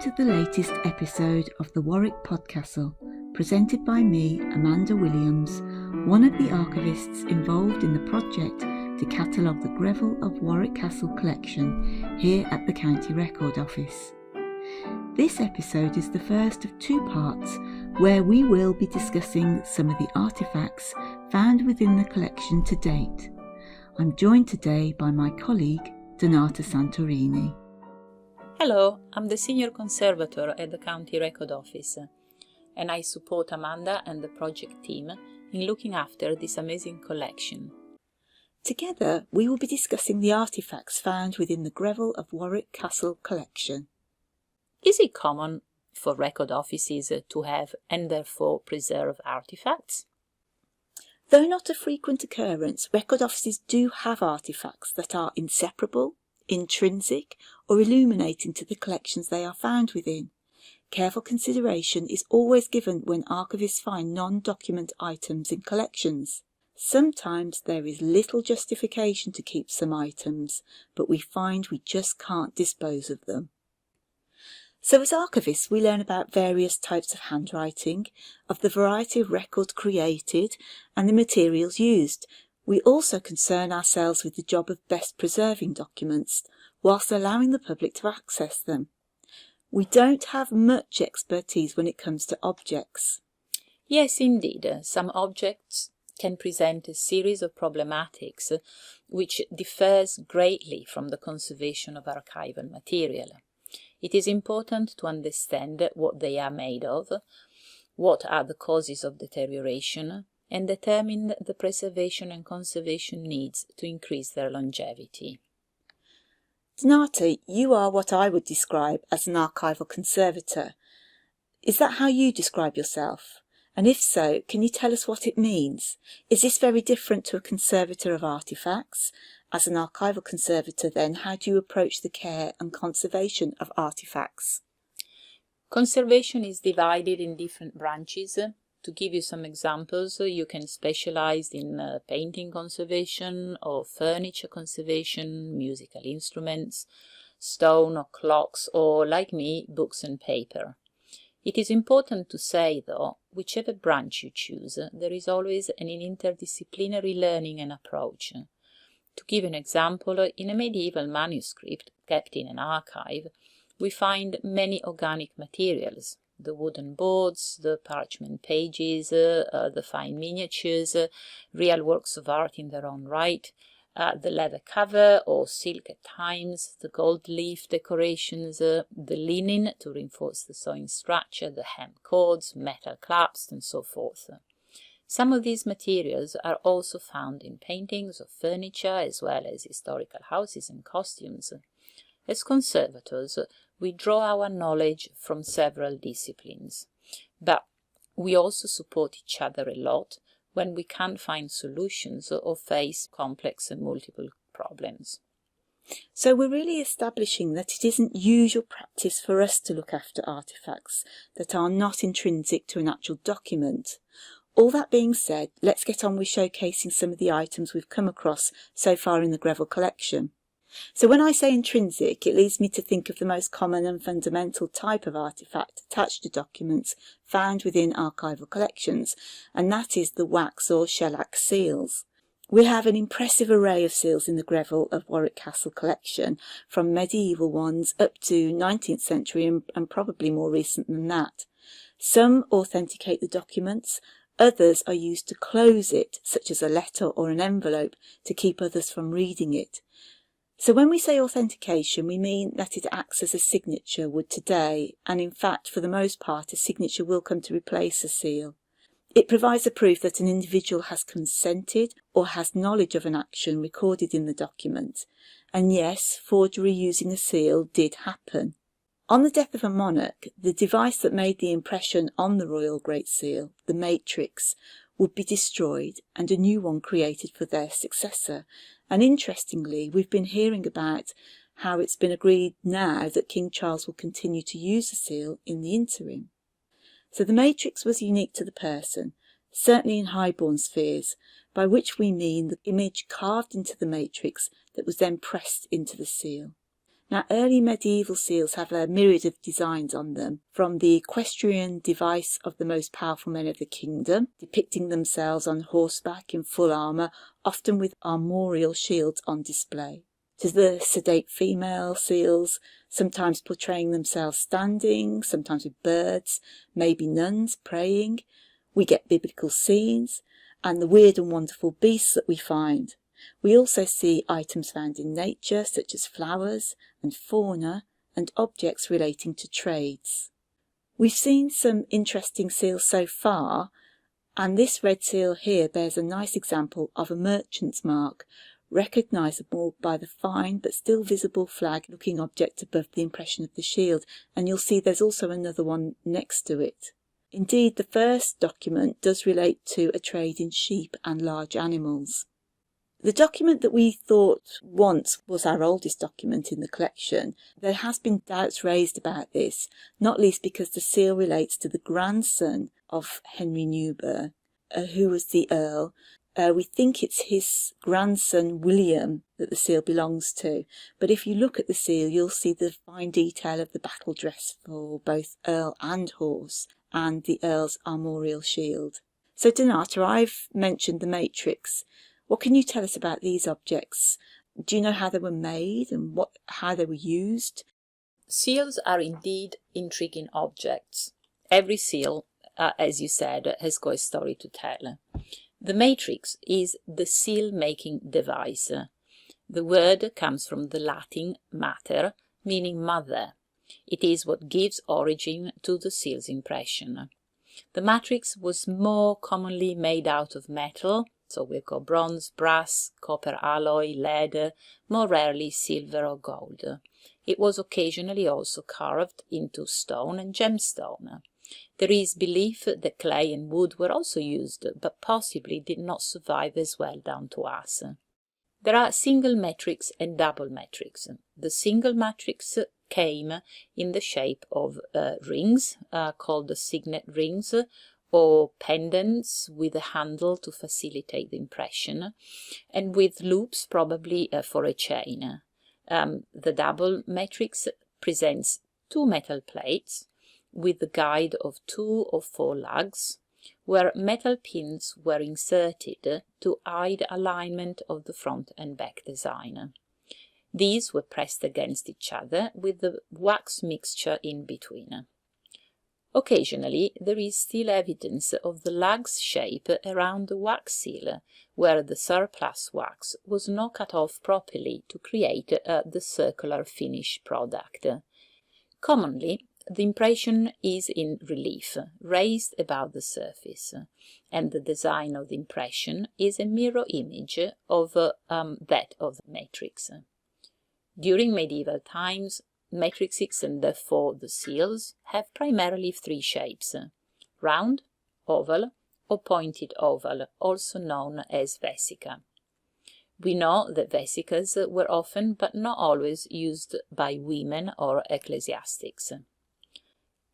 to the latest episode of the Warwick Podcastle, presented by me, Amanda Williams, one of the archivists involved in the project to catalogue the Greville of Warwick Castle collection here at the County Record Office. This episode is the first of two parts where we will be discussing some of the artefacts found within the collection to date. I'm joined today by my colleague, Donata Santorini. Hello, I'm the Senior Conservator at the County Record Office, and I support Amanda and the project team in looking after this amazing collection. Together, we will be discussing the artefacts found within the Greville of Warwick Castle collection. Is it common for record offices to have and therefore preserve artefacts? Though not a frequent occurrence, record offices do have artefacts that are inseparable, intrinsic, or illuminating to the collections they are found within. Careful consideration is always given when archivists find non-document items in collections. Sometimes there is little justification to keep some items, but we find we just can't dispose of them. So as archivists, we learn about various types of handwriting, of the variety of records created, and the materials used. We also concern ourselves with the job of best preserving documents, whilst allowing the public to access them. We don't have much expertise when it comes to objects. Yes, indeed. Some objects can present a series of problematics which differs greatly from the conservation of archival material. It is important to understand what they are made of, what are the causes of deterioration, and determine the preservation and conservation needs to increase their longevity. Donata, you are what I would describe as an archival conservator. Is that how you describe yourself? And if so, can you tell us what it means? Is this very different to a conservator of artefacts? As an archival conservator, then, how do you approach the care and conservation of artefacts? Conservation is divided in different branches. To give you some examples, you can specialize in painting conservation or furniture conservation, musical instruments, stone or clocks, or, like me, books and paper. It is important to say, though, whichever branch you choose, there is always an interdisciplinary learning and approach. To give an example, in a medieval manuscript kept in an archive, we find many organic materials. The wooden boards, the parchment pages, the fine miniatures, real works of art in their own right, the leather cover or silk at times, the gold leaf decorations, the linen to reinforce the sewing structure, the hem cords, metal clasps, and so forth. Some of these materials are also found in paintings of furniture as well as historical houses and costumes. As conservators, we draw our knowledge from several disciplines, but we also support each other a lot when we can't find solutions or face complex and multiple problems. So we're really establishing that it isn't usual practice for us to look after artefacts that are not intrinsic to an actual document. All that being said, let's get on with showcasing some of the items we've come across so far in the Greville collection. So when I say intrinsic, it leads me to think of the most common and fundamental type of artefact attached to documents found within archival collections, and that is the wax or shellac seals. We have an impressive array of seals in the Greville of Warwick Castle collection, from medieval ones up to 19th century and probably more recent than that. Some authenticate the documents, others are used to close it, such as a letter or an envelope, to keep others from reading it. So when we say authentication, we mean that it acts as a signature would today, and in fact, for the most part, a signature will come to replace a seal. It provides a proof that an individual has consented or has knowledge of an action recorded in the document. And yes, forgery using a seal did happen. On the death of a monarch, the device that made the impression on the Royal Great Seal, the matrix, would be destroyed and a new one created for their successor. And interestingly, we've been hearing about how it's been agreed now that King Charles will continue to use the seal in the interim. So the matrix was unique to the person, certainly in highborn spheres, by which we mean the image carved into the matrix that was then pressed into the seal. Now, early medieval seals have a myriad of designs on them, from the equestrian device of the most powerful men of the kingdom, depicting themselves on horseback in full armour, often with armorial shields on display, to the sedate female seals, sometimes portraying themselves standing, sometimes with birds, maybe nuns praying. We get biblical scenes, and the weird and wonderful beasts that we find. We also see items found in nature, such as flowers and fauna, and objects relating to trades. We've seen some interesting seals so far, and this red seal here bears a nice example of a merchant's mark, recognisable by the fine but still visible flag-looking object above the impression of the shield, and you'll see there's also another one next to it. Indeed, the first document does relate to a trade in sheep and large animals. The document that we thought once was our oldest document in the collection, there has been doubts raised about this, not least because the seal relates to the grandson of Henry Newburgh, who was the Earl. We think it's his grandson William that the seal belongs to, but if you look at the seal you'll see the fine detail of the battle dress for both Earl and horse, and the Earl's armorial shield. So Donata, I've mentioned the matrix. What can you tell us about these objects? Do you know how they were made and how they were used? Seals are indeed intriguing objects. Every seal, as you said, has got a story to tell. The matrix is the seal-making device. The word comes from the Latin mater, meaning mother. It is what gives origin to the seal's impression. The matrix was more commonly made out of metal, so we've got bronze, brass, copper alloy, lead, more rarely silver or gold. It was occasionally also carved into stone and gemstone. There is belief that clay and wood were also used, but possibly did not survive as well down to us. There are single matrix and double matrix. The single matrix came in the shape of rings, called signet rings, or pendants with a handle to facilitate the impression, and with loops probably for a chain. The double matrix presents two metal plates with the guide of 2 or 4 lugs, where metal pins were inserted to aid alignment of the front and back design. These were pressed against each other with the wax mixture in between. Occasionally there is still evidence of the lug's shape around the wax seal, where the surplus wax was not cut off properly to create the circular finished product. Commonly, the impression is in relief, raised above the surface, and the design of the impression is a mirror image of that of the matrix. During medieval times, matrices, and therefore the seals, have primarily 3 shapes: round, oval, or pointed oval, also known as vesica. We know that vesicas were often, but not always, used by women or ecclesiastics.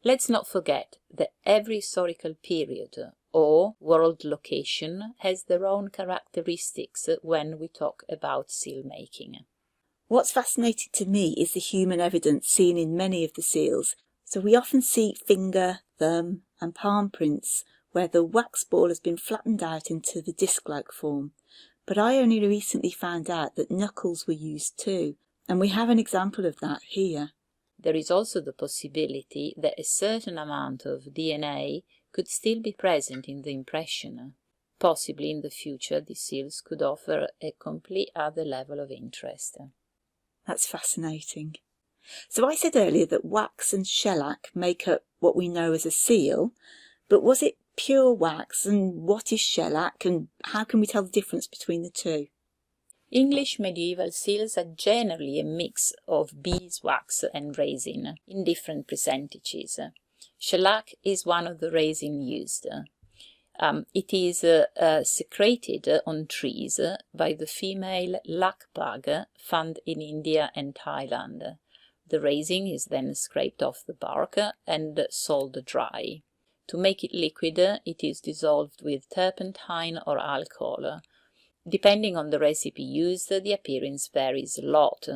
Let's not forget that every historical period or world location has their own characteristics when we talk about seal making. What's fascinating to me is the human evidence seen in many of the seals. So we often see finger, thumb and palm prints where the wax ball has been flattened out into the disc-like form. But I only recently found out that knuckles were used too, and we have an example of that here. There is also the possibility that a certain amount of DNA could still be present in the impression. Possibly in the future the seals could offer a complete other level of interest. That's fascinating. So I said earlier that wax and shellac make up what we know as a seal, but was it pure wax, and what is shellac, and how can we tell the difference between the two? English medieval seals are generally a mix of beeswax and resin in different percentages. Shellac is one of the resin used. It is secreted on trees by the female lac bug found in India and Thailand. The resin is then scraped off the bark and sold dry. To make it liquid, it is dissolved with turpentine or alcohol. Depending on the recipe used, the appearance varies a lot.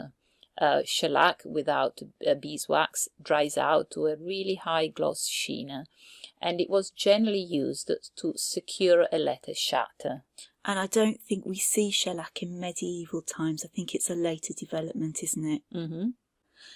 shellac without beeswax dries out to a really high gloss sheen, and it was generally used to secure a letter shut. And I don't think we see shellac in medieval times. I think it's a later development, isn't it? Mm-hmm.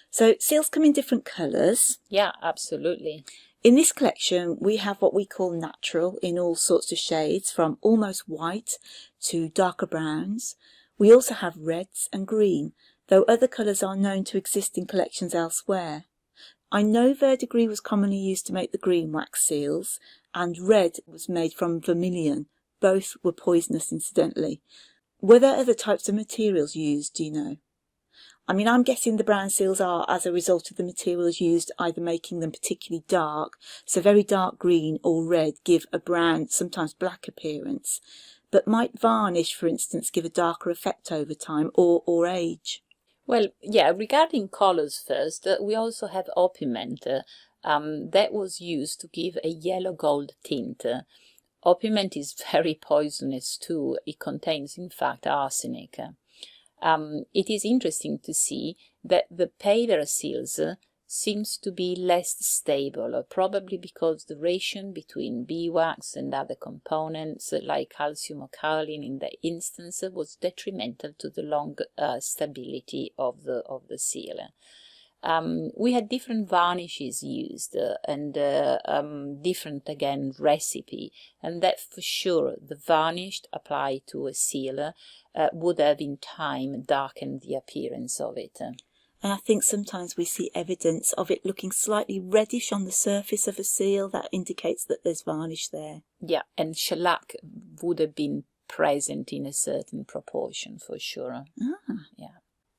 So seals come in different colours. Yeah, absolutely. In this collection, we have what we call natural in all sorts of shades, from almost white to darker browns. We also have reds and green, though other colours are known to exist in collections elsewhere. I know verdigris was commonly used to make the green wax seals, and red was made from vermilion. Both were poisonous, incidentally. Were there other types of materials used, do you know? I mean, I'm guessing the brown seals are as a result of the materials used, either making them particularly dark, so very dark green or red give a brown, sometimes black appearance. But might varnish, for instance, give a darker effect over time or age? Well, yeah, regarding colours first, we also have opiment that was used to give a yellow-gold tint. Opiment is very poisonous too. It contains, in fact, arsenic. It is interesting to see that the paler seals seems to be less stable, probably because the relation between beeswax and other components like calcium or kaolin in that instance was detrimental to the long stability of the seal. We had different varnishes used and different, again, recipe, and that for sure the varnish applied to a seal would have in time darkened the appearance of it. And I think sometimes we see evidence of it looking slightly reddish on the surface of a seal. That indicates that there's varnish there. Yeah, and shellac would have been present in a certain proportion for sure. Yeah.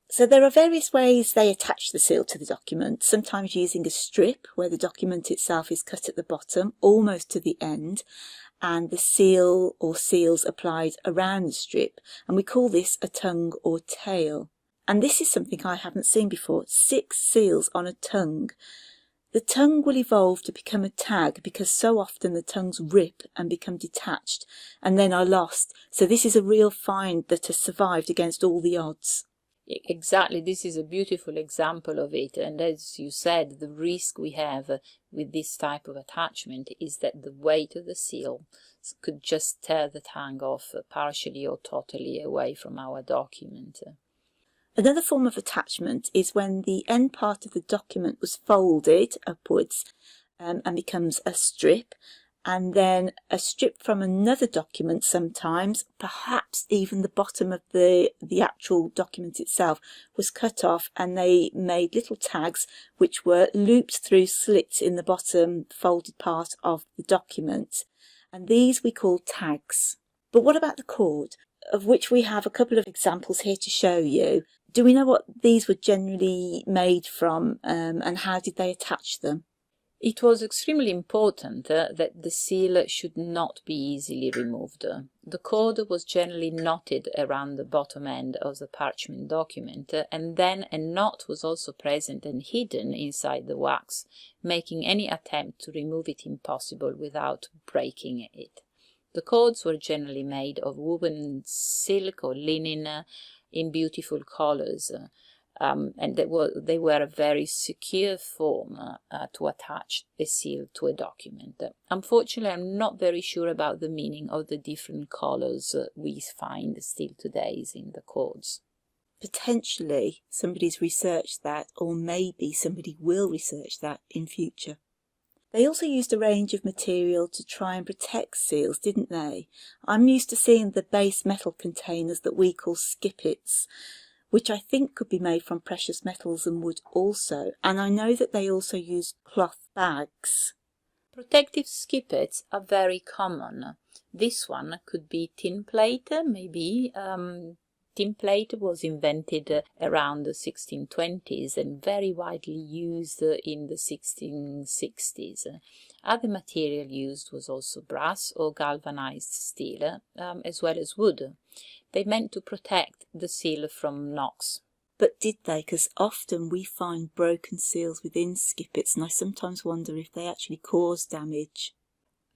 So there are various ways they attach the seal to the document, sometimes using a strip where the document itself is cut at the bottom, almost to the end, and the seal or seals applied around the strip, and we call this a tongue or tail. And this is something I haven't seen before, 6 seals on a tongue. The tongue will evolve to become a tag because so often the tongues rip and become detached and then are lost. So this is a real find that has survived against all the odds. Exactly, this is a beautiful example of it, and as you said, the risk we have with this type of attachment is that the weight of the seal could just tear the tongue off partially or totally away from our document. Another form of attachment is when the end part of the document was folded upwards and becomes a strip, and then a strip from another document sometimes, perhaps even the bottom of the actual document itself, was cut off, and they made little tags which were looped through slits in the bottom folded part of the document. And these we call tags. But what about the cord, of which we have a couple of examples here to show you? Do we know what these were generally made from, and how did they attach them? It was extremely important that the seal should not be easily removed. The cord was generally knotted around the bottom end of the parchment document, and then a knot was also present and hidden inside the wax, making any attempt to remove it impossible without breaking it. The cords were generally made of woven silk or linen in beautiful colours. And they were a very secure form to attach a seal to a document. Unfortunately, I'm not very sure about the meaning of the different colours we find still today in the cords. Potentially somebody's researched that, or maybe somebody will research that in future. They also used a range of material to try and protect seals, didn't they? I'm used to seeing the base metal containers that we call skippets, which I think could be made from precious metals and wood also, and I know that they also use cloth bags. Protective skippets are very common. This one could be tin plate, maybe. Tin plate was invented around the 1620s and very widely used in the 1660s. Other material used was also brass or galvanized steel, as well as wood. They meant to protect the seal from knocks. But did they? Because often we find broken seals within skippets, and I sometimes wonder if they actually cause damage.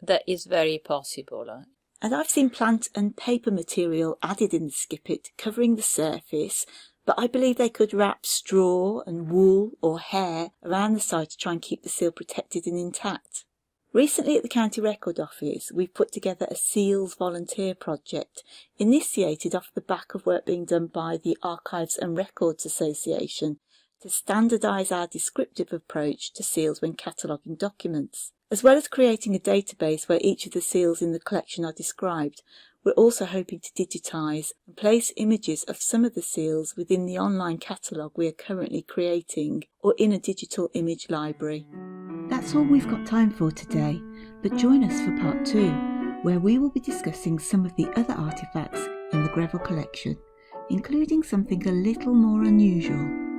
That is very possible. And I've seen plant and paper material added in the skippet, covering the surface, but I believe they could wrap straw and wool or hair around the site to try and keep the seal protected and intact. Recently at the County Record Office, we've put together a Seals volunteer project, initiated off the back of work being done by the Archives and Records Association to standardise our descriptive approach to seals when cataloguing documents. As well as creating a database where each of the seals in the collection are described, we're also hoping to digitise and place images of some of the seals within the online catalogue we are currently creating, or in a digital image library. That's all we've got time for today, but join us for part 2, where we will be discussing some of the other artefacts in the Greville collection, including something a little more unusual.